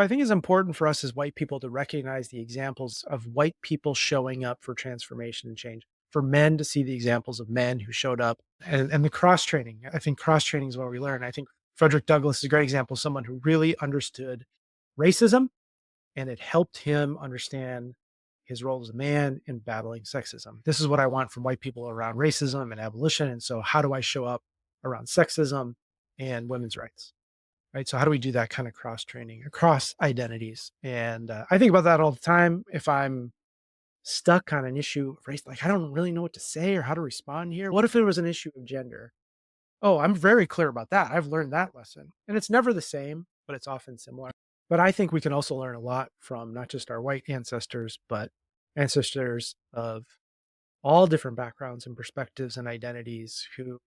I think it's important for us as white people to recognize the examples of white people showing up for transformation and change. For men to see the examples of men who showed up and the cross training. I think cross training is what we learn. I think Frederick Douglass is a great example of someone who really understood racism and it helped him understand his role as a man in battling sexism. This is what I want from white people around racism and abolition. And so, how do I show up around sexism and women's rights? Right. So, how do we do that kind of cross training across identities? And I think about that all the time. If I'm stuck on an issue of race, like I don't really know what to say or how to respond here. What if it was an issue of gender? Oh, I'm very clear about that. I've learned that lesson. And it's never the same, but it's often similar. But I think we can also learn a lot from not just our white ancestors, but ancestors of all different backgrounds and perspectives and identities who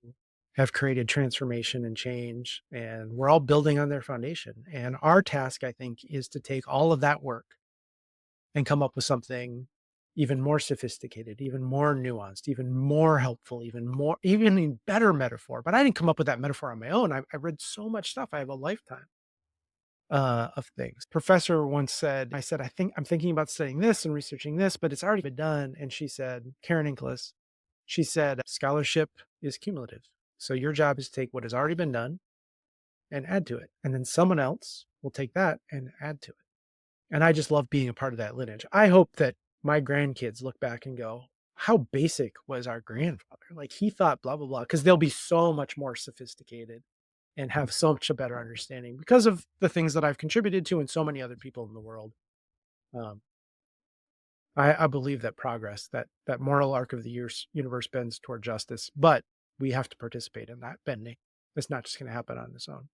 have created transformation and change. And we're all building on their foundation. And our task, I think, is to take all of that work and come up with something even more sophisticated, even more nuanced, even more helpful, even a better metaphor. But I didn't come up with that metaphor on my own. I read so much stuff. I have a lifetime of things. Professor once said, I said, I'm thinking about studying this and researching this, but it's already been done. And she said, Karen Nicholas, she said, scholarship is cumulative. So your job is to take what has already been done and add to it. And then someone else will take that and add to it. And I just love being a part of that lineage. I hope that my grandkids look back and go, how basic was our grandfather? Like he thought blah, blah, blah, because they'll be so much more sophisticated and have so much a better understanding because of the things that I've contributed to and so many other people in the world. Um, I believe that progress, that moral arc of the universe bends toward justice, but we have to participate in that bending. It's not just going to happen on its own.